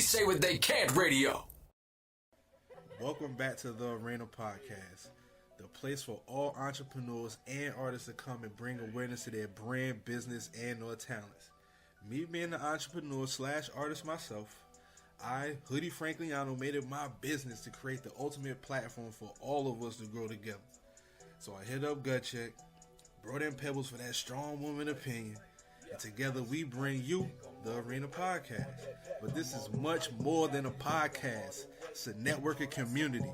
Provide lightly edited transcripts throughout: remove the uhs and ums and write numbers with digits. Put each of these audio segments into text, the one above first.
say what they can't radio. Welcome back to the Arena Podcast, the place for all entrepreneurs and artists to come and bring awareness to their brand, business, and or talents. Me being an entrepreneur / artist myself, I, Hoodie Frankliano, made it my business to create the ultimate platform for all of us to grow together. So I hit up Gut Check, brought in Pebbles for that strong woman opinion, and together we bring you the Arena Podcast. But this is much more than a podcast. It's a networking community.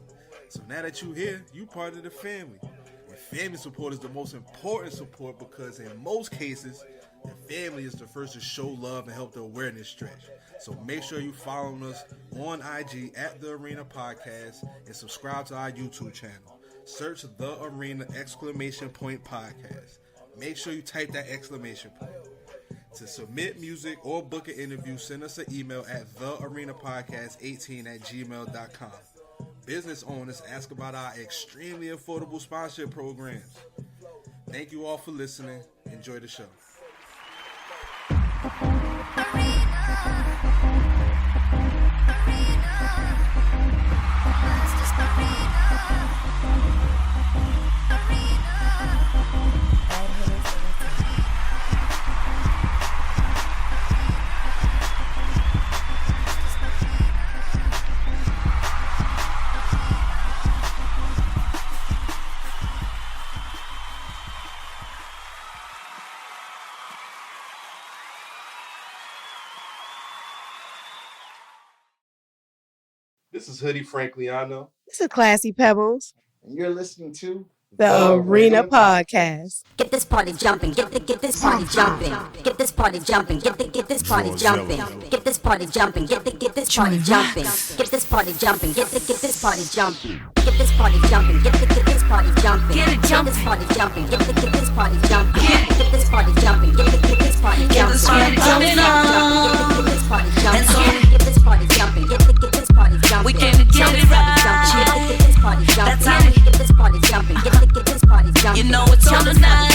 So now that you're here, you part of the family. And family support is the most important support because in most cases, the family is the first to show love and help the awareness stretch. So make sure you follow us on IG at The Arena Podcast and subscribe to our YouTube channel. Search The Arena !Podcast. Make sure you type that exclamation point. To submit music or book an interview, send us an email at thearenapodcast18@gmail.com. Business owners ask about our extremely affordable sponsorship programs. Thank you all for listening. Enjoy the show. This is Hoodie Frankliano. This is Classy Pebbles. And you're listening to The Arena Podcast. Get this party jumping, get this party jumping, get this party jumping, get this party jumping, get this party jumping, get this party jumping, get this party jumping, get this party jumping, get this party jumping, get this party jumping, get it jump, this party jumping, get this party jumping, get this party jumping, get this party jumping, get this party jumping on, get this party jumping, get this party jumping, get this party jumping. We came to get it right. Get this party jumping, that's how we get this party jumping, get this party jumping. You know it's on the night.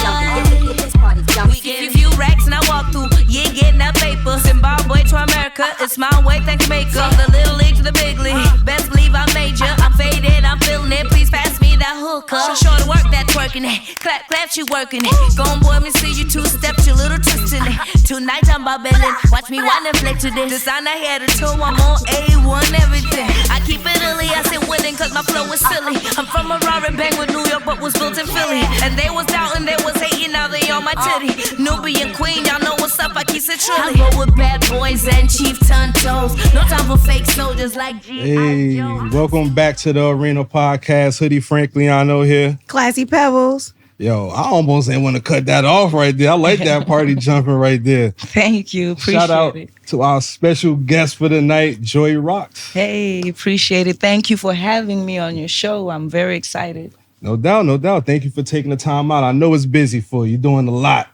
We give you racks and I walk through. You ain't getting that paper. Zimbabwe to America, it's my way, thank you, maker. From the little league to the big league. Best believe I'm major. I'm faded, I'm feeling it. Please pass me that hookah. Sure to work that twerking it. Clap, you working it. Go on, boy, me see you two steps, you little twisting it. Tonight I'm about belling. Watch me wind and flex to this. Designer head to toe, I'm on A1 everything. I keep it early, I said winning cause my flow is silly. I'm from a Rari bang with New York, but was built in Philly. And they was doubting, they was hating, now they on my titty. Nubian queen, y'all know what's up, I keep it trilly. I roll with bad boys and chieftain toes. No time for fake soldiers like G.I. Hey, welcome back to the Arena Podcast. Hoodie Frankliano here. Classy Pebbles. Yo, I almost didn't want to cut that off right there. I like that party jumping right there. Thank you. Appreciate Shout out it. to our special guest for the night, Joy Rocks. Hey, appreciate it. Thank you for having me on your show. I'm very excited. No doubt, no doubt. Thank you for taking the time out. I know it's busy for you. You're doing a lot.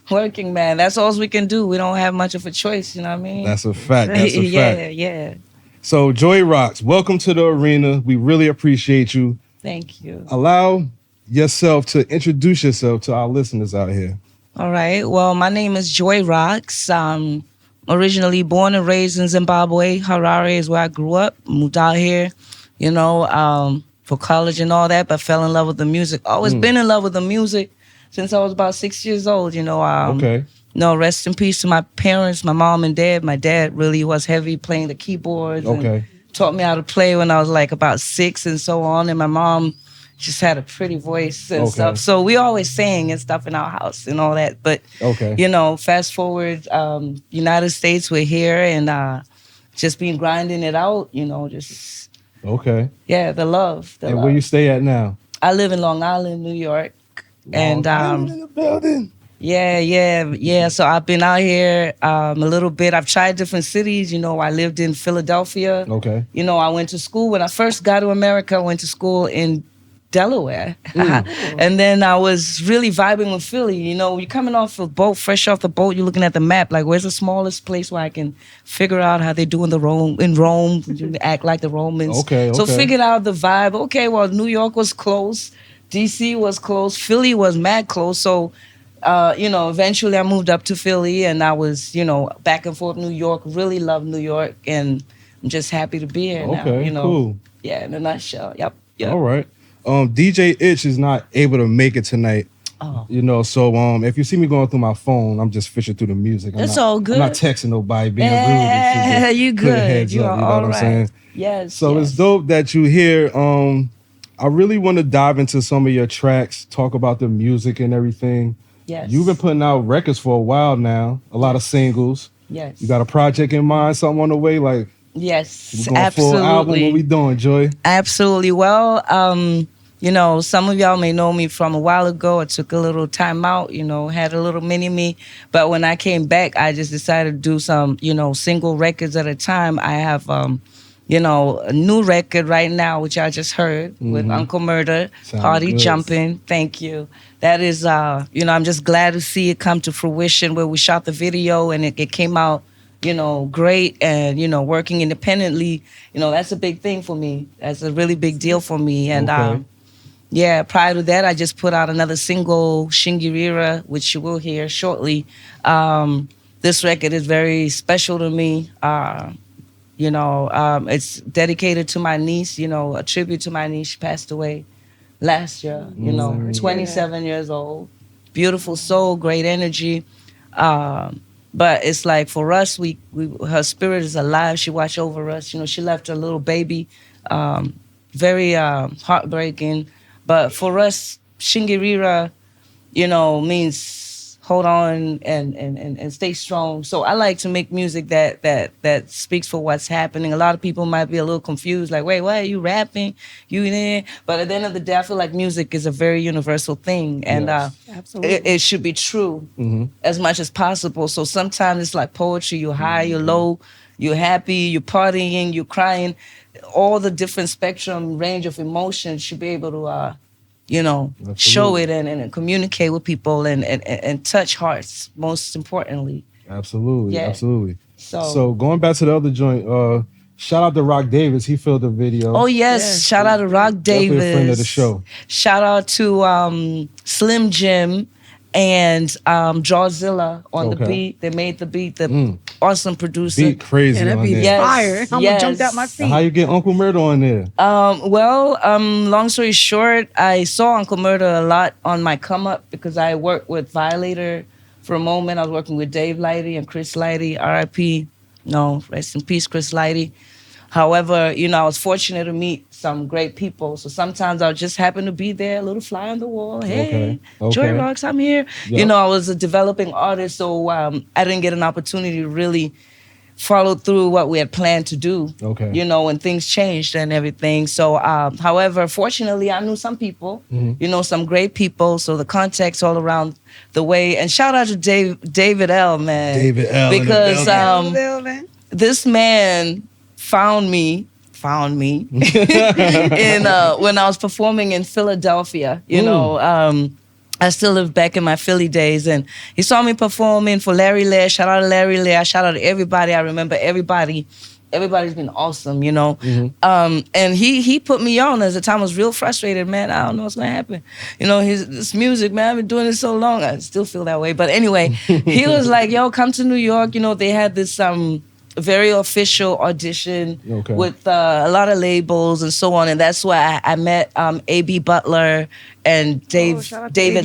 Working, man. That's all we can do. We don't have much of a choice, you know what I mean? That's a fact. That's a fact. Yeah. So, Joy Rocks, welcome to the arena. We really appreciate you. Thank you. Allow yourself to introduce yourself to our listeners out here. All right. Well, my name is Joy Rocks. Originally born and raised in Zimbabwe. Harare is where I grew up. Moved out here, for college and all that, but fell in love with the music. Always been in love with the music since I was about 6 years old, Okay. No, rest in peace to my parents, my mom and dad. My dad really was heavy playing the keyboards. Okay. And taught me how to play when I was like about 6 and so on. And my mom just had a pretty voice and stuff. So we always sang and stuff in our house and all that. But, fast forward, United States, we're here and just been grinding it out, just... Okay. Yeah, the love. And where you stay at now? I live in Long Island, New York. Long Island in the building. Yeah. So I've been out here a little bit. I've tried different cities. I lived in Philadelphia. Okay. I went to school. When I first got to America, I went to school in Delaware. And then I was really vibing with Philly. You're coming off a boat, fresh off the boat, you're looking at the map, like where's the smallest place where I can figure out how they do in Rome, act like the Romans. Okay. So figured out the vibe. Okay, well, New York was close. DC was close. Philly was mad close. So Eventually I moved up to Philly, and I was, back and forth New York. Really love New York, and I'm just happy to be here now. Okay, cool. Yeah, in a nutshell. Yep. All right. DJ Itch is not able to make it tonight. Oh. So if you see me going through my phone, I'm just fishing through the music. It's all good. I'm not texting nobody, being rude. Yeah, you good. Heads You up, are you know all what right. I'm saying? Yes. So yes. it's dope that you here. I really want to dive into some of your tracks, talk about the music and everything. Yes. You've been putting out records for a while now, a lot of singles. Yes. You got a project in mind, something on the way? Like, yes, we going full album? What we doing, Joy? Absolutely. Well, some of y'all may know me from a while ago. I took a little time out, had a little mini-me. But when I came back, I just decided to do some, single records at a time. I have, a new record right now, which I just heard with Uncle Murder, Party Jumping. Thank you. That is, I'm just glad to see it come to fruition where we shot the video and it came out, great. And, working independently, that's a big thing for me. That's a really big deal for me. And, prior to that, I just put out another single, Shingirira, which you will hear shortly. This record is very special to me. It's dedicated to my niece, a tribute to my niece. She passed away last year, 27 years old. Beautiful soul, great energy. But it's like for us, we her spirit is alive. She watched over us. She left her little baby. Very heartbreaking. But for us, Shingirira, means hold on and stay strong. So I like to make music that speaks for what's happening. A lot of people might be a little confused, like, wait, what, are you rapping? You there? But at the end of the day, I feel like music is a very universal thing. And it should be true as much as possible. So sometimes it's like poetry. You're high, you're low, you're happy, you're partying, you're crying. All the different spectrum, range of emotions should be able to show it and communicate with people and touch hearts, most importantly. Absolutely, Yeah. absolutely. So going back to the other joint, shout out to Rock Davis. He filmed the video. oh yes, shout out to Rock Davis. Definitely a friend of the show. Shout out to Slim Jim and Jawzilla on the beat. They made the beat. The awesome producer. Beat crazy that on beat there. is fire. I'm gonna jump out my seat. How you get Uncle Murder on there? Long story short, I saw Uncle Murder a lot on my come up because I worked with Violator for a moment. I was working with Dave Lighty and Chris Lighty, R.I.P. No, rest in peace, Chris Lighty. However, I was fortunate to meet some great people. So sometimes I'll just happen to be there, a little fly on the wall. Hey, Joy Rocks, I'm here. Yep. I was a developing artist, so I didn't get an opportunity to really follow through what we had planned to do. Okay. When things changed and everything. So, however, fortunately, I knew some people, some great people. So the contacts all around the way. And shout out to David L, man. David L. Because this man found me in when I was performing in Philadelphia. I still live back in my Philly days, and he saw me performing for Larry Lair. Shout out to Larry Lair. Shout out to everybody. I remember everybody. Everybody's been awesome, And he put me on. At the time, I was real frustrated, man. I don't know what's gonna happen. This music, man. I've been doing it so long. I still feel that way. But anyway, he was like, "Yo, come to New York." They had this very official audition with a lot of labels and so on, and that's why I met A.B. Butler and David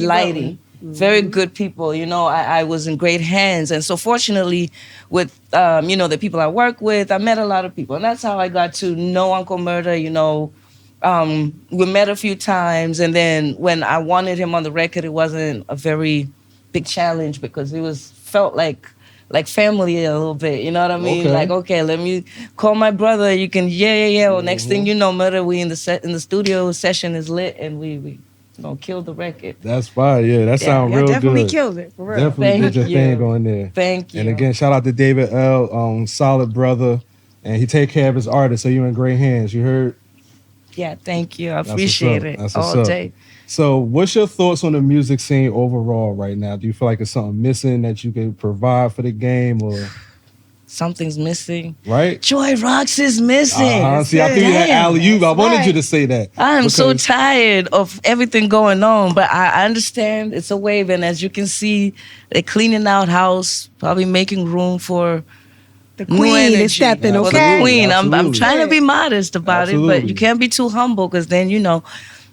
Lighty. Very good people. I was in great hands, and so fortunately, with the people I work with, I met a lot of people, and that's how I got to know Uncle Murder. We met a few times, and then when I wanted him on the record, it wasn't a very big challenge because it felt like family a little bit, you know what I mean? Okay. Okay, let me call my brother. You can, yeah. Well, next thing you know, Murder, we in the studio, session is lit, and we gonna kill the record. That's fine. Yeah, that sounds real definitely good. Killed it, for real. Definitely did your thing on there. Thank you. And again, shout out to David L. Solid brother, and he take care of his artists, so you're in great hands. You heard? Yeah, thank you. I appreciate it all day. So what's your thoughts on the music scene overall right now? Do you feel like it's something missing that you can provide for the game, or? something's missing. Right. Joy Rocks is missing. See, I think you had alley-oop. I wanted you to say that. I'm so tired of everything going on, but I understand it's a wave, and as you can see, they're cleaning out house, probably making room for the queen is stepping, for okay? the queen. I'm trying to be modest about it, but you can't be too humble, because then you don't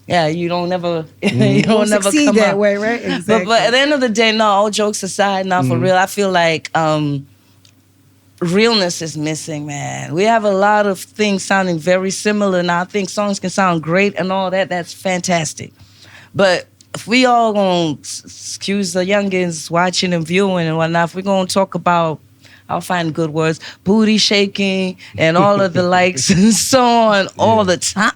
never you don't never succeed come that up. way, right? Exactly. But at the end of the day, no, all jokes aside, now for real, I feel like realness is missing, man. We have a lot of things sounding very similar now. I think songs can sound great and all that. That's fantastic. But if we all gonna excuse the youngins watching and viewing and whatnot, if we're gonna talk about, I'll find good words, booty shaking and all of the likes and so on all the time.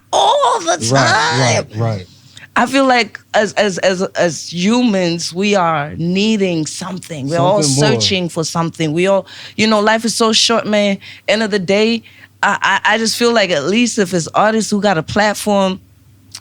Right. I feel like as humans, we are needing something. We're all searching for something. We all, life is so short, man. End of the day, I just feel like at least if it's artists who got a platform,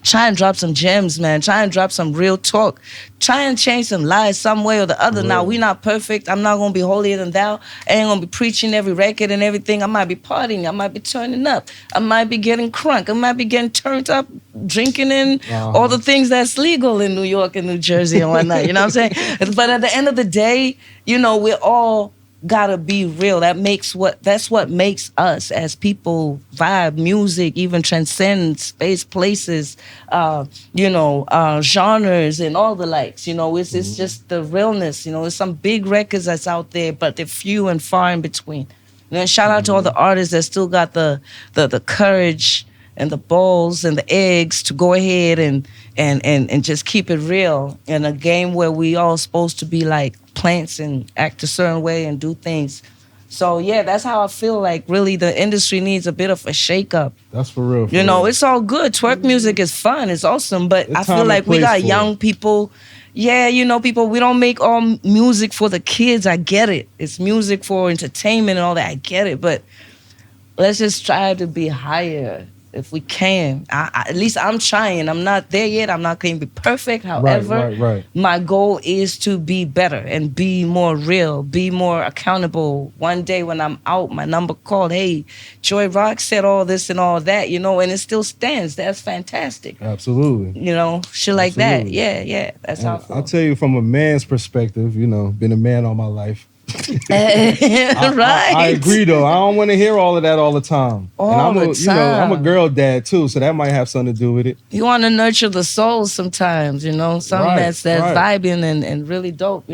try and drop some gems, man. Try and drop some real talk. Try and change some lives some way or the other. Now, we not perfect. I'm not going to be holier than thou. I ain't going to be preaching every record and everything. I might be partying. I might be turning up. I might be getting crunk. I might be getting turned up, drinking in all the things that's legal in New York and New Jersey and whatnot. You know what I'm saying? But at the end of the day, we're all gotta be real. That's what makes us as people vibe. Music even transcends space, places, genres and all the likes. It's just the realness. There's some big records that's out there, but they're few and far in between. And shout out to all the artists that still got the courage and the balls and the eggs to go ahead and just keep it real in a game where we all supposed to be like plants and act a certain way and do things. So yeah, that's how I feel like really the industry needs a bit of a shake-up. That's for real. It's all good. Twerk music is fun, it's awesome, but I feel like we got young people. Yeah, people, we don't make all music for the kids. I get it. It's music for entertainment and all that. I get it, but let's just try to be higher if we can. At least I'm trying. I'm not there yet. I'm not going to be perfect. However, my goal is to be better and be more real, be more accountable. One day when I'm out, my number called, hey, Joy Rock said all this and all that, and it still stands. That's fantastic. Absolutely. Shit like that. Yeah. That's how I feel. I'll tell you from a man's perspective, been a man all my life. I agree though. I don't want to hear all of that all the time. I'm a girl dad too, so that might have something to do with it. You want to nurture the soul sometimes, something that's vibing and really dope,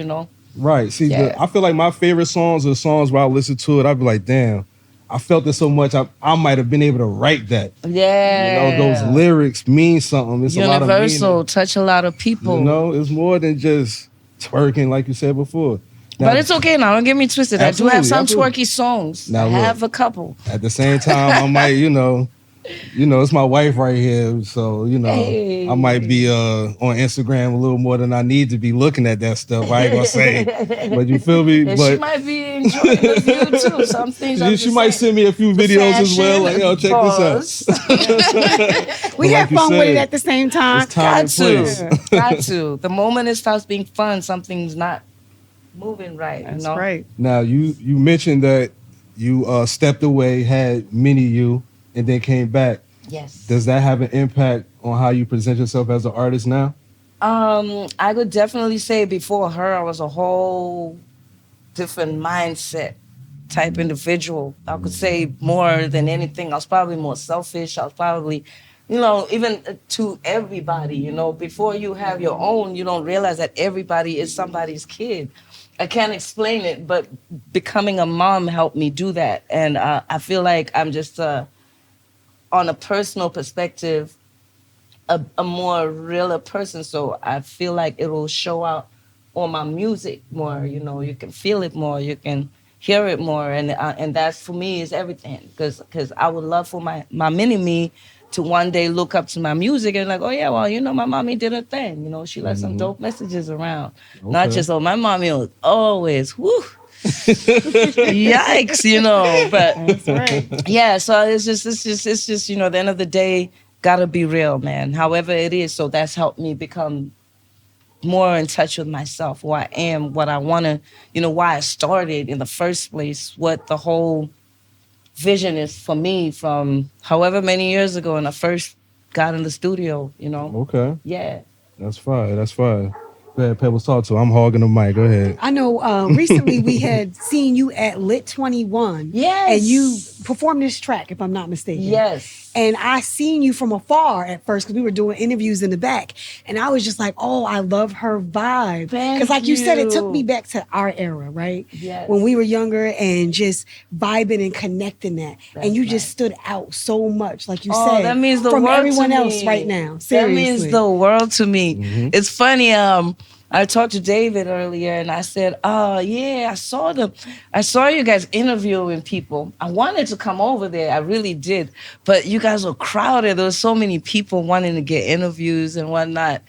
Right. See, I feel like my favorite songs are the songs where I listen to it, I'd be like, damn, I felt it so much, I might have been able to write that. Yeah. Those lyrics mean something. It's universal, a lot of touch a lot of people. It's more than just twerking, like you said before. Now, but it's okay now. Don't get me twisted. I do have some twerky songs. Now, I have a couple. At the same time, I might, it's my wife right here, so hey. I might be on Instagram a little more than I need to be looking at that stuff. I ain't gonna say, but you feel me? And but she might be enjoying the view too. Some things. She might send me a few videos as well. Like, check this out. We have fun with it at the same time. Got to. The moment it starts being fun, something's not moving right. That's right. Now you mentioned that you stepped away, had mini you, and then came back. Yes. Does that have an impact on how you present yourself as an artist now? I could definitely say before her, I was a whole different mindset type individual. I could say more than anything, I was probably more selfish. I was probably, even to everybody, before you have your own, you don't realize that everybody is somebody's kid. I can't explain it, but becoming a mom helped me do that. And I feel like I'm just, on a personal perspective, a more realer person. So I feel like it will show out on my music more. You can feel it more. You can hear it more. And that, for me, is everything. Because I would love for my mini-me to one day look up to my music and like, oh yeah, well, my mommy did her thing. She left some dope messages around. Okay. Not just, my mommy was always, whoo, yikes, but that's right. Yeah, so it's just, at the end of the day, gotta be real, man. However it is, so that's helped me become more in touch with myself, who I am, what I want to, why I started in the first place, what the whole vision is for me from however many years ago when I first got in the studio, Okay. Yeah. That's fine. That's fine. Go ahead, Pebbles, talk to. I'm hogging the mic. Go ahead. I know recently we had seen you at Lit 21. Yes. And you performed this track, if I'm not mistaken. Yes. And I seen you from afar at first because we were doing interviews in the back. And I was just like, oh, I love her vibe. Because like you said, it took me back to our era, right? Yes. When we were younger and just vibing and connecting that. And you just stood out so much, like you said. That means the from world everyone to else me. right now. Seriously. That means the world to me. It's funny, I talked to David earlier and I said, yeah, I saw you guys interviewing people. I wanted to come over there. I really did. But you guys were crowded. There were so many people wanting to get interviews and whatnot.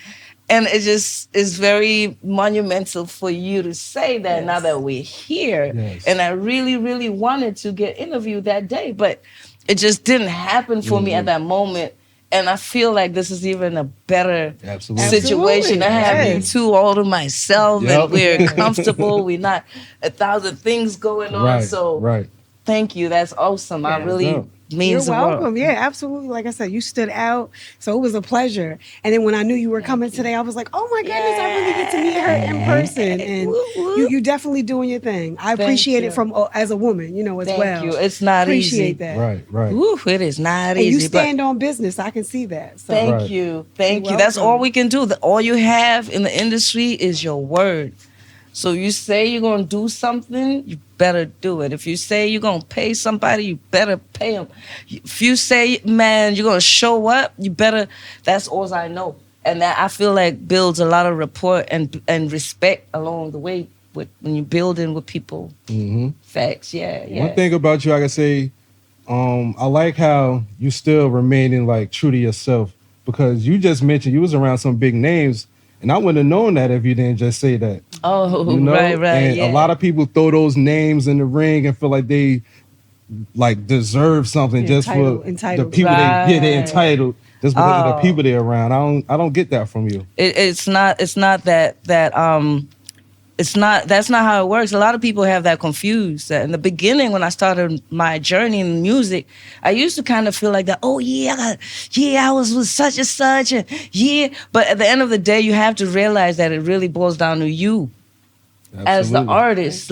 And it just is very monumental for you to say that now that we're here. Yes. And I really, really wanted to get interviewed that day, but it just didn't happen for me at that moment. And I feel like this is even a better situation. I have you two all to myself, and we're comfortable. We're not 1,000 things going on. So thank you. That's awesome. I really means You're the world. welcome. Yeah, absolutely. Like I said, you stood out. So it was a pleasure. And then when I knew you were coming today, I was like, oh my goodness, I really get to meet her in person. And you definitely doing your thing. I appreciate it from as a woman, as well. Thank you. It's not easy. Appreciate that. Right. Ooh, it is not easy. And you stand on business. I can see that. So. Thank you. Thank you. That's all we can do. All you have in the industry is your word. So you say you're going to do something, you better do it. If you say you're going to pay somebody, you better pay them. If you say, man, you're going to show up, you better, that's all I know. And that I feel like builds a lot of rapport and respect along the way when you're building with people. Facts, yeah. One thing about you, I can say, I like how you still remaining like true to yourself, because you just mentioned you was around some big names. And I wouldn't have known that if you didn't just say that. Oh, right. And a lot of people throw those names in the ring and feel like they deserve something just for the people they're entitled just because of the people they're around. I don't get that from you. It's not that's not how it works. A lot of people have that confused. In the beginning, when I started my journey in music, I used to kind of feel like that, I was with such and such, and but at the end of the day, you have to realize that it really boils down to you as the artist.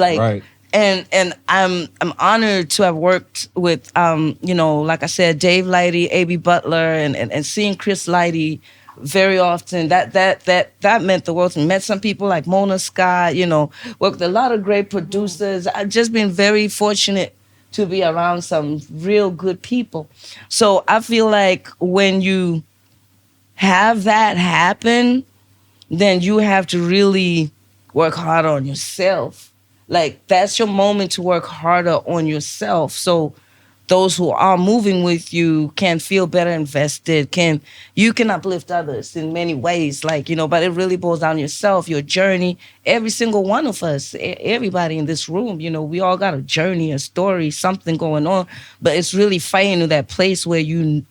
And I'm honored to have worked with like I said, Dave Lighty, A.B. Butler, and seeing Chris Lighty very often. That meant the world to me. Met some people like Mona Scott, worked with a lot of great producers. I've just been very fortunate to be around some real good people. So I feel like when you have that happen, then you have to really work hard on yourself. Like, that's your moment to work harder on yourself. So those who are moving with you can feel better invested, you can uplift others in many ways, but it really boils down to yourself, your journey. Every single one of us, everybody in this room, we all got a journey, a story, something going on, but it's really fighting to that place where you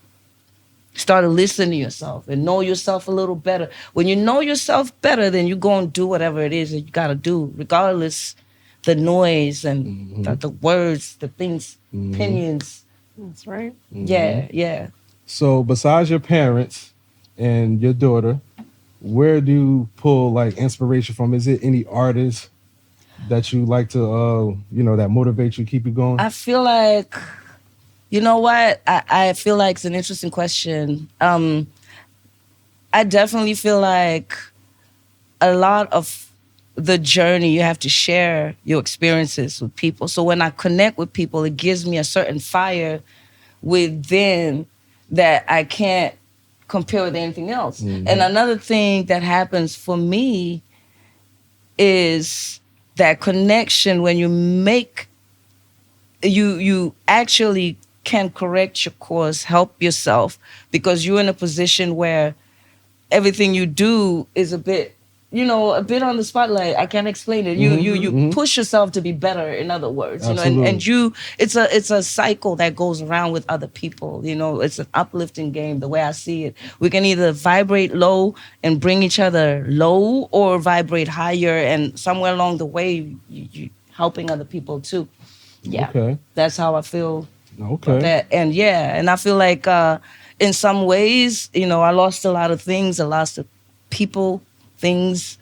start to listen to yourself and know yourself a little better. When you know yourself better, then you go and do whatever it is that you got to do, regardless the noise and the words, the things, opinions. That's right. Yeah. So besides your parents and your daughter, where do you pull like inspiration from? Is it any artists that you like to, that motivate you, keep you going? I feel like, you know what? I feel like it's an interesting question. I definitely feel like a lot of the journey, you have to share your experiences with people. So when I connect with people, it gives me a certain fire within that I can't compare with anything else. And another thing that happens for me is that connection when you actually can correct your course, help yourself, because you're in a position where everything you do is a bit a bit on the spotlight. I can't explain it. You push yourself to be better, in other words. Absolutely. And it's a cycle that goes around with other people. It's an uplifting game, the way I see it. We can either vibrate low and bring each other low, or vibrate higher, and somewhere along the way you helping other people too. Yeah. Okay. That's how I feel. Okay. That. And I feel like in some ways, I lost a lot of things. I lost people, things,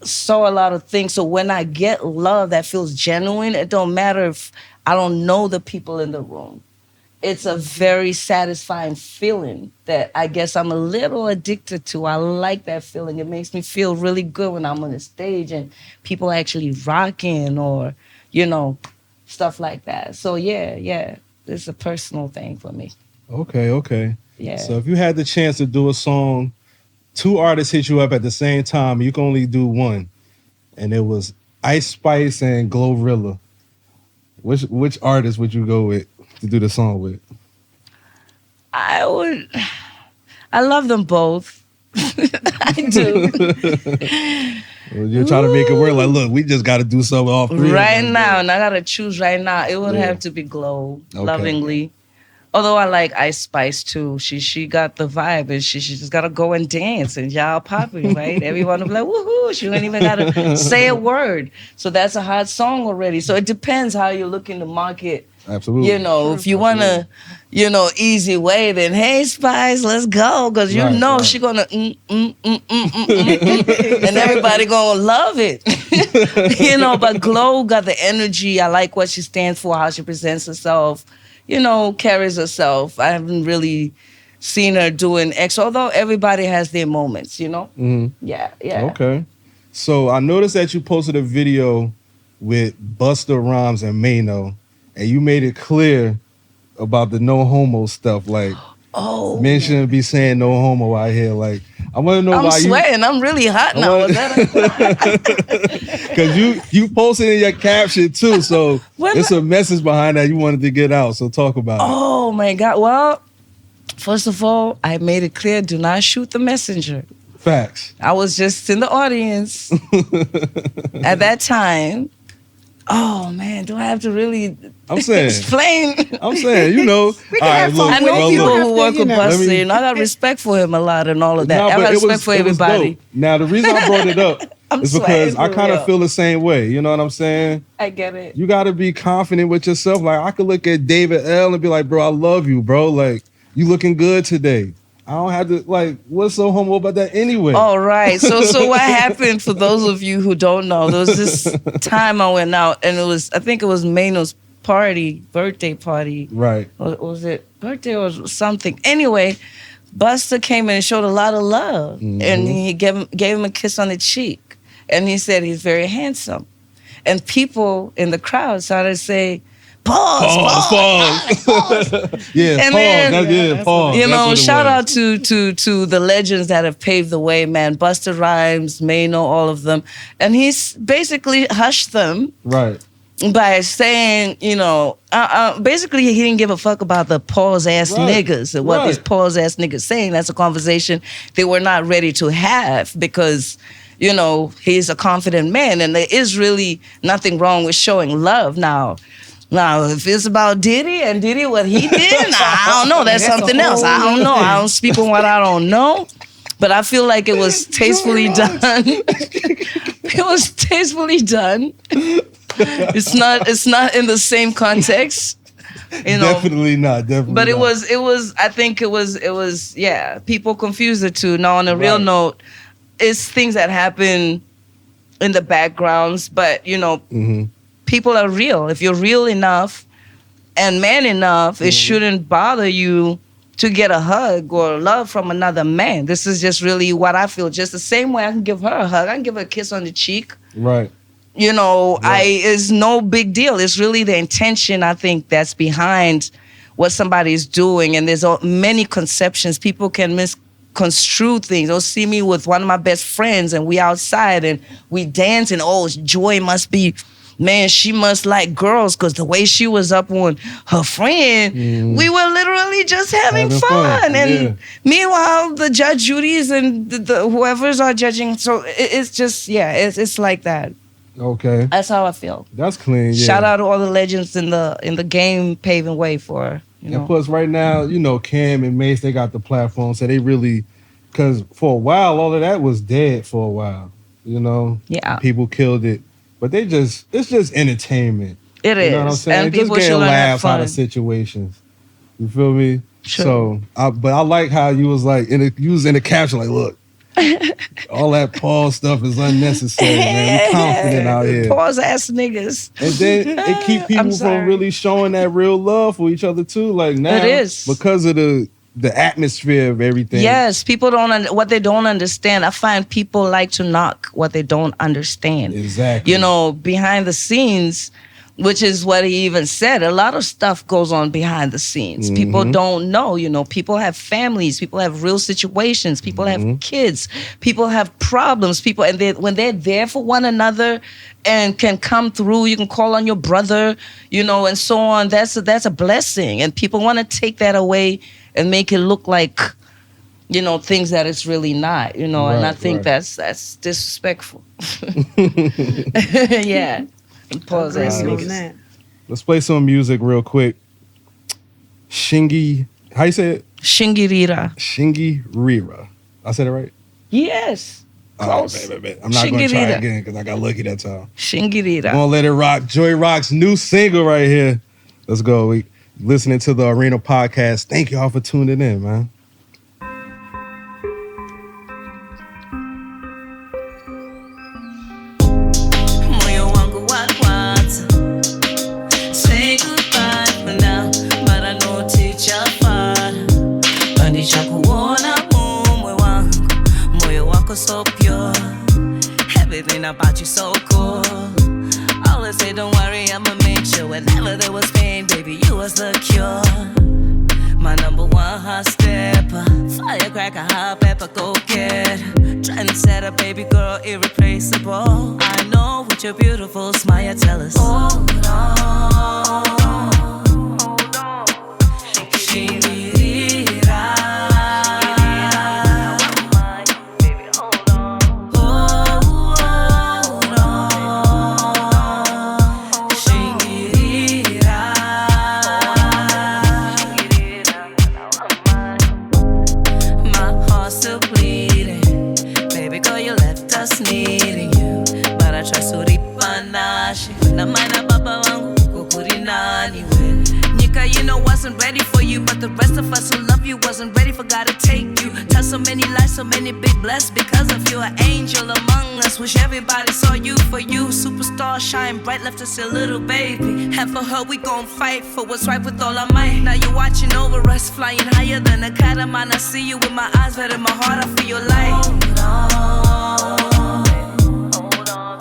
saw a lot of things. So when I get love that feels genuine, it don't matter if I don't know the people in the room. It's a very satisfying feeling that I guess I'm a little addicted to. I like that feeling. It makes me feel really good when I'm on the stage and people actually rocking, or, stuff like that. So yeah, it's a personal thing for me. Okay. Yeah. So if you had the chance to do a song, 2 artists hit you up at the same time, you can only do one, and it was Ice Spice and Glorilla. Which artist would you go with to do the song with? I love them both. I do. You're trying to make it work. Like, look, we just got to do something off three. Right now, and I got to choose right now. It would have to be Glow, Lovingly. Although I like Ice Spice too. She got the vibe, and she just got to go and dance, and y'all popping, right? Everyone will be like, woohoo. She ain't even got to say a word. So that's a hot song already. So it depends how you're looking to market. Absolutely. If you want to, easy way, then hey, Spice, let's go. Because she going to, and everybody going to love it. But Glow got the energy. I like what she stands for, how she presents herself, carries herself. I haven't really seen her doing X, although everybody has their moments, Mm-hmm. Yeah. Okay. So I noticed that you posted a video with Busta Rhymes and Mano, and you made it clear about the no homo stuff. Like, men shouldn't be saying no homo out here. Like, I want to know why you... I'm sweating. I'm really hot now. Because you posted in your caption too, so it's a message behind that you wanted to get out. So talk about it. Oh my God. Well, first of all, I made it clear, do not shoot the messenger. Facts. I was just in the audience at that time. Oh man, do I have to really explain? I'm saying, all right, look, I know people who work with Busta, I got respect for him a lot and all of that. I got respect for everybody. Now, the reason I brought it up is because I kind of feel the same way. You know what I'm saying? I get it. You got to be confident with yourself. Like, I could look at David L and be like, bro, I love you, bro. Like, you looking good today. I don't have to, like, what's so homo about that anyway? All right. So what happened, for those of you who don't know, there was this time I went out, and I think it was Mano's birthday party. Right. Or was it birthday or something? Anyway, Busta came in and showed a lot of love, and he gave him a kiss on the cheek, and he said he's very handsome. And people in the crowd started to say, Pause. Yeah, and pause. Shout out to the legends that have paved the way, man. Busta Rhymes, Mano, all of them. And he's basically hushed them. Right. By saying, basically he didn't give a fuck about the pause-ass niggas and what these pause-ass niggas saying. That's a conversation they were not ready to have because, he's a confident man, and there is really nothing wrong with showing love now. Now, if it's about Diddy and what he did, I don't know. That's something else. I don't know. I don't speak on what I don't know. But I feel like it was tastefully done. It was tastefully done. It's not in the same context. Definitely not. But it was. I think it was. Yeah. People confuse the two. Now, on a real note, it's things that happen in the backgrounds. But people are real. If you're real enough and man enough, it shouldn't bother you to get a hug or love from another man. This is just really what I feel. Just the same way I can give her a hug, I can give her a kiss on the cheek. Right. It's no big deal. It's really the intention, I think, that's behind what somebody's doing. And there's many conceptions. People can misconstrue things. They'll see me with one of my best friends and we outside and we dance and, joy must be man, she must like girls because the way she was up on her friend, we were literally just having fun. And meanwhile, the Judge Judy's and the whoever's are judging, so it's just, it's like that. Okay. That's how I feel. That's clean. Yeah. Shout out to all the legends in the game paving way for, And plus right now, Cam and Mace, they got the platform, so they really, because for a while, all of that was dead for a while, Yeah. People killed it. But it's just entertainment. It is. You know what I'm saying? And just people getting should learn laughs fun. out of situations. You feel me? Sure. So, but I like how you was like, you was in the caption like, look, all that Paul stuff is unnecessary, man. We confident out here. Paul's ass niggas. And then it keep people from really showing that real love for each other too. Like now, it is. Because of the atmosphere of everything. Yes, people what they don't understand. I find people like to knock what they don't understand. Exactly. Behind the scenes, which is what he even said. A lot of stuff goes on behind the scenes. People don't know, people have families, people have real situations, people have kids, people have problems, and when they're there for one another and can come through, you can call on your brother, and so on. That's a blessing. And people want to take that away and make it look like, things that it's really not, and I think that's disrespectful. Yeah. Pause that. Let's play some music real quick. Shingi, how you say it? Shingirira. Shingirira. I said it right? Yes. Close. I'm not going to try again because I got lucky that time. Shingirira. I'm going to let it rock. Joy Rock's new single right here. Let's go. We listening to the Arena Podcast. Thank y'all for tuning in, man. So pure, everything about you so cool. Always say don't worry, I'ma make sure whenever there was pain, baby, you was the cure. My number one hot stepper, firecracker, hot pepper, go get trendsetter, baby girl, irreplaceable. I know with your beautiful smile, tell us. Hold on, hold on. Wasn't ready for you, but the rest of us who love you wasn't ready for God to take you. Touch so many lives, so many big blessed because of you, an angel among us. Wish everybody saw you for you. Superstar, shine bright, left us a little baby. And for her, we gon' fight for what's right with all our might. Now you're watching over us, flying higher than a catamaran. I see you with my eyes, but in my heart, I feel your light. Hold on, hold on,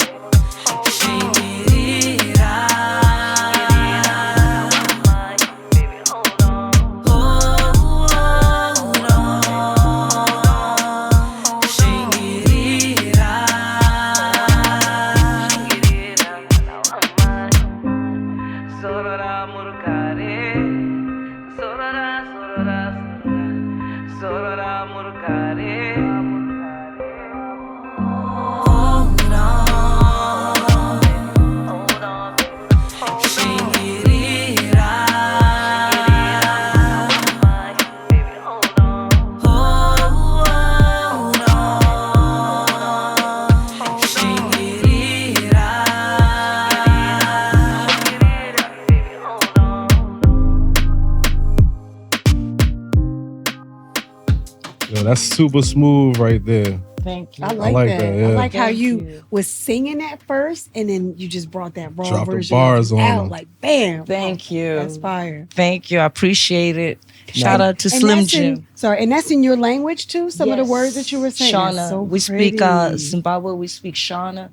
That's super smooth right there. Thank you. I like that. Yeah. I like how Thank you was singing at first, and then you just brought that raw Drop the version bars on out, them. like bam. Thank you. That's fire. Thank you. I appreciate it. Shout out to And Slim that's Jim. and that's in your language too. Some of the Yes. words that you were saying. Shauna. That's so we pretty. speak Zimbabwe. We speak Shauna.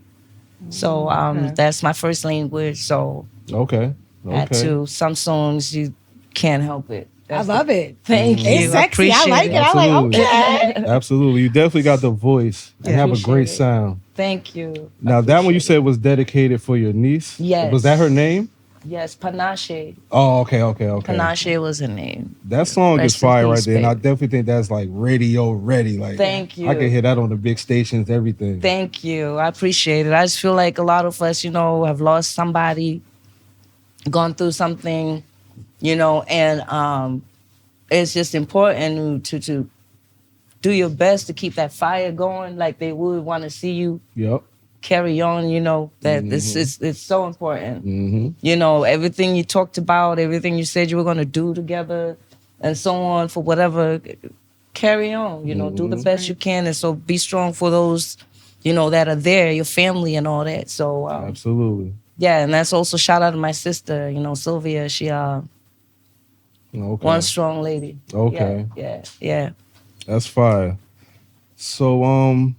So Okay. that's my first language. So Okay. had to. Some songs you can't help it. I love it. Thank you. It's sexy. I appreciate like it. I like Absolutely. okay. Absolutely. You definitely got the voice and Yeah. have a great Appreciate it. sound. Thank you. Now that one you said was dedicated for your niece. Yes. Was that her name? Yes, Panache. Oh, okay. Panache was her name. That song is Rest in fire right peace, there, and I baby. definitely think that's like radio ready. Like, Thank you. I can hear that on the big stations, everything. Thank you. I appreciate it. I just feel like a lot of us, have lost somebody, gone through something, and it's just important to do your best to keep that fire going. Like they would want to see you Yep. carry on. That it's so important. Mm-hmm. Everything you talked about, everything you said you were gonna do together, and so on for whatever. Carry on. Do the best you can, and so be strong for those, that are there, your family and all that. So Absolutely. yeah, and that's also shout out to my sister, Sylvia. She Okay. one strong lady. Okay. Yeah. That's fire. So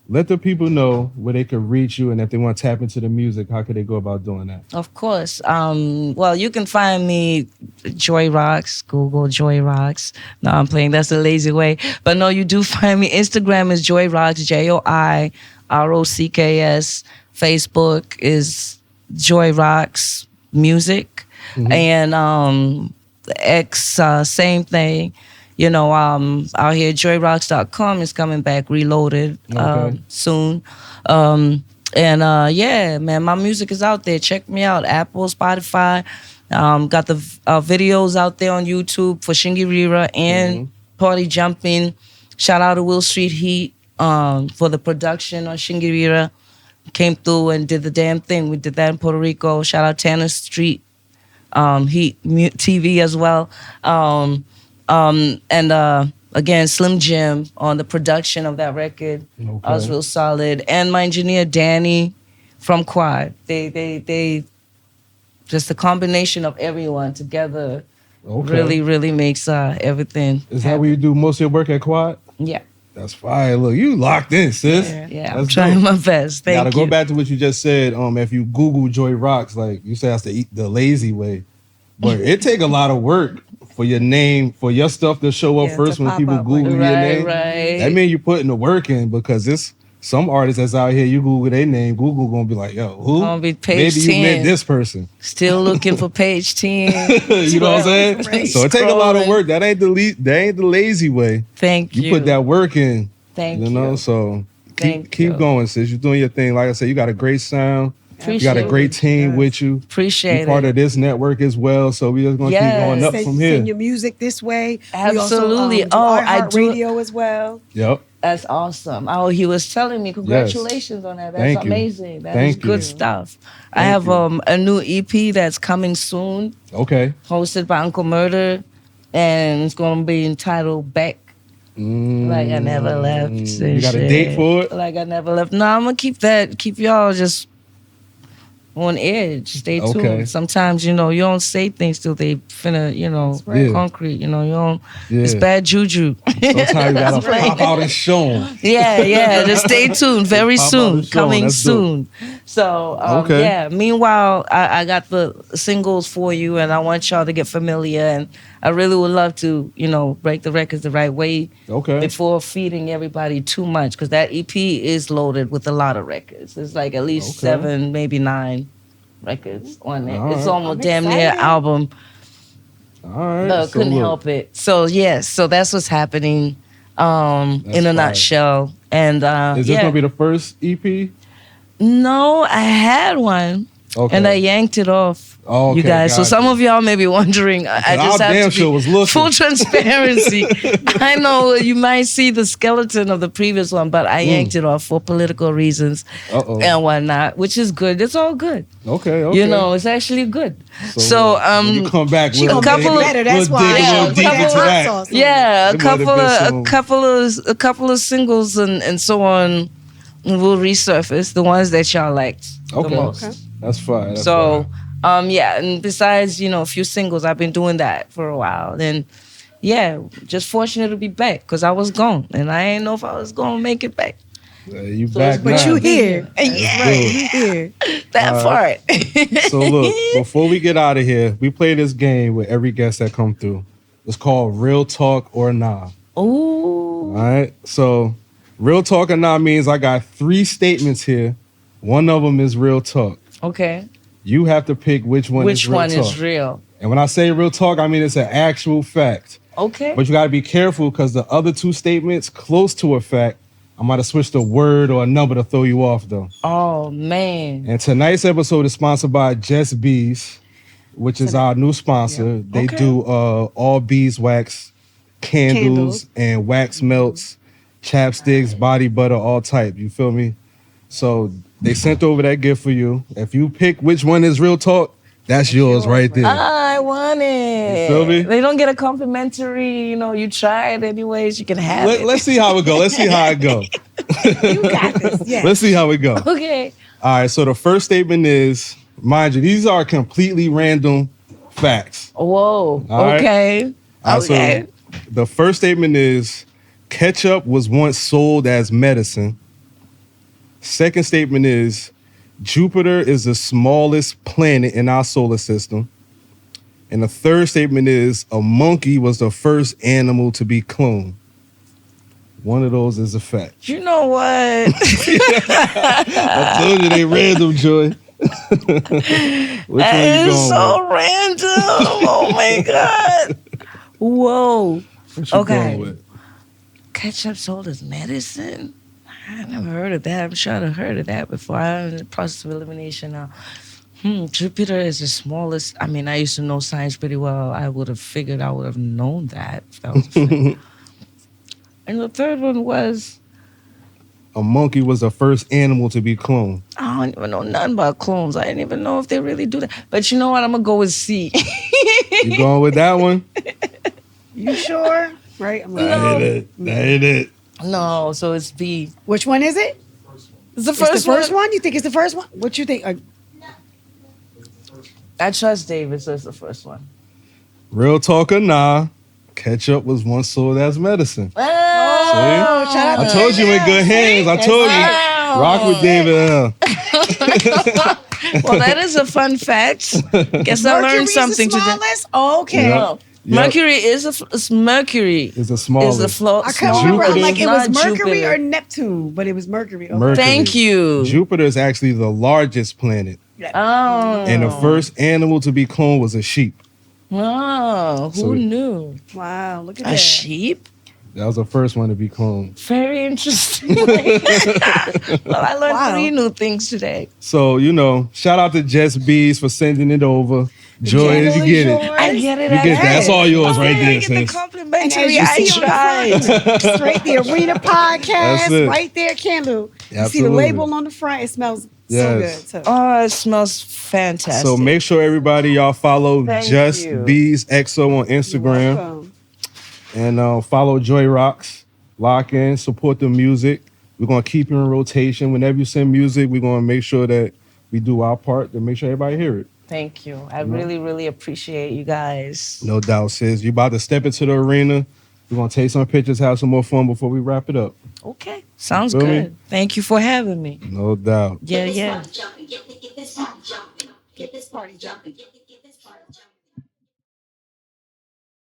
let the people know where they could reach you, and if they want to tap into the music, how could they go about doing that? Of course. Well, you can find me Joy Rocks. Google Joy Rocks. No, I'm playing. That's a lazy way. But no, you do find me. Instagram is Joy Rocks. JoiRocks. Facebook is Joy Rocks Music. And X, same thing. Out here, joyrocks.com is coming back reloaded soon. Yeah, man, my music is out there. Check me out. Apple, Spotify. Got the videos out there on YouTube for Shingirira and Party Jumping. Shout out to Will Street Heat for the production on Shingirira. Came through and did the damn thing. We did that in Puerto Rico. Shout out Tanner Street Heat TV as well. Again, Slim Jim on the production of that record. I was real solid. And my engineer, Danny from Quad. They just a combination of everyone together really, really makes everything Is happen. that where you do most of your work at Quad? Yeah. That's fire. Look, you locked in, sis. Yeah, I'm That's trying dope. my best. Thank Now to you. go back to what you just said, if you Google Joy Rocks, like you said, that's the lazy way, but it take a lot of work for your name, for your stuff to show up Yeah, first to when pop people up, Google your name. Right. That means you're putting the work in, because it's some artists that's out here. You Google their name, Google gonna be like, yo, who? Gonna be page Maybe you 10. meant this person. Still looking for page 10. You know what I'm saying? Right. So it take a lot of Scrolling. work. That ain't the lazy way. Thank you. You put that work in. Thank You know, so Thank keep you. going, sis. You're doing your thing. Like I said, you got a great sound. Appreciate You got a great it. team with you. Appreciate You're part it. of this network as well. So we just gonna keep Yes. going up Send, from here. send your music this way. Absolutely. We also, Oh, do I do- radio as well. Yep. That's awesome. Oh, he was telling me, congratulations on that. That's Thank you. amazing. That Thank is good you. stuff. I Thank have you. a new EP that's coming soon, Okay. hosted by Uncle Murder, and it's going to be entitled Back. Like I never left. You got a date for it? Like I never left. No, I'm gonna keep y'all just on edge. Stay tuned. Okay. Sometimes, you don't say things till they finna, right. concrete. You don't. Yeah. It's bad juju. Sometimes you gotta pop out and show 'em. Yeah. Just stay tuned. Very Pop out soon. and show 'em. Coming That's dope. soon. So Okay. yeah. Meanwhile, I got the singles for you, and I want y'all to get familiar. And I really would love to, break the records the right way Okay. before feeding everybody too much, because that EP is loaded with a lot of records. It's like at least 7, maybe 9 records on it. All It's right. almost I'm damn near excited. album. All right. No, So couldn't look, help it. So yes, so that's what's happening in a fire. nutshell. And Is this gonna be the first E EP? no, I had one. Okay. And I yanked it off. Oh, okay, You guys. So gotcha. some of y'all may be wondering. I just our have damn to sure be was looking. full transparency. I know you might see the skeleton of the previous one, but I yanked it off for political reasons Uh-oh. and whatnot, which is good. It's all good. Okay. Okay. It's actually good. when you come back, She we'll gonna couple make of- it better. That's we'll why. dig a Yeah, little deep couple into of- that. Yeah, It might have been a couple of singles and so on will resurface, the ones that y'all liked the Okay. most. That's fine. That's So, fine. yeah, and besides, a few singles, I've been doing that for a while. And yeah, just fortunate to be back, because I was gone and I ain't know if I was gonna make it back. You So back it's now. But you here. Yeah, Right, you here. that part. So look, before we get out of here, we play this game with every guest that come through. It's called Real Talk or Nah. Ooh. All right. So Real talk or not means I got 3 statements here. One of them is real talk. Okay. You have to pick which one is real talk. Which one is real? And when I say real talk, I mean it's an actual fact. Okay. But you got to be careful because the other 2 statements close to a fact, I might have switched a word or a number to throw you off though. Oh, man. And tonight's episode is sponsored by Just Bees, which is our new sponsor. They do all beeswax, candles, and wax melts, chapsticks, body butter, all type. You feel me? So they sent over that gift for you. If you pick which one is real talk, that's yours right there. I want it. You feel me? They don't get a complimentary, you try it anyways, you can have it. Let's see how it go. Let's see how it go. You got this. Yes. Let's see how it go. Okay. All right, so the first statement is, mind you, these are completely random facts. Whoa. All right. Okay. Okay. So the first statement is, ketchup was once sold as medicine. Second statement is, Jupiter is the smallest planet in our solar system. And the third statement is, a monkey was the first animal to be cloned. One of those is a fact. You know what? I told you they random, Joy. Which That is so random. Oh my God. Whoa. What you Okay. going with? Ketchup sold as medicine? I never heard of that. I'm sure I'd have heard of that before. I'm in the process of elimination now. Jupiter is the smallest. I mean, I used to know science pretty well. I would have known that. If that was a thing. And the third one was, A monkey was the first animal to be cloned. I don't even know nothing about clones. I didn't even know if they really do that. But you know what? I'm going to go with C. You going with that one? You sure? Right? I'm like, That ain't it. No, so it's B. which one is it? It's the It's first, the first one? You think it's the first one? What you think? I trust David, so it's the first one. Real talk or nah, ketchup was once sold as medicine. Oh, shout out I told you in good hands. I told you. Rock with David. Well, that is a fun fact. Guess I learned Mercury's something the today. smallest? Okay. Yep. No. Yep. Mercury is Mercury. Is the smallest. Is the flow. I couldn't remember. I'm like, it was Not Mercury Jupiter. or Neptune, but it was Mercury. Okay. Mercury. Thank you. Jupiter is actually the largest planet. Oh. And the first animal to be cloned was a sheep. Oh, who So- knew? Wow, look at A that. sheep? That was the first one to be cloned. Very interesting. Well, I learned 3 new things today. So, shout out to Just Bees for sending it over. Joy, you get it. I get it. You get that. That's all yours right I there, get the sis. complimentary. And as you I see tried. Straight the Arena That's Podcast, it. right there, Candle. You see the Absolutely. label on the front. It smells Yes. so good too. Oh, it smells fantastic. So make sure everybody y'all follow Thank Just you. Bees XO on Instagram. Welcome. And follow Joy Rocks. Lock in, support the music. We're gonna keep you in rotation. Whenever you send music, we're gonna make sure that we do our part to make sure everybody hear it. Thank you. I really, really appreciate you guys. No doubt, sis. You about to step into the arena. We're gonna take some pictures, have some more fun before we wrap it up. Okay. Sounds Feel me? good. Thank you for having me. No doubt. Yeah, yeah. Get this party jumping. Get this party jumping. Get this party jumping.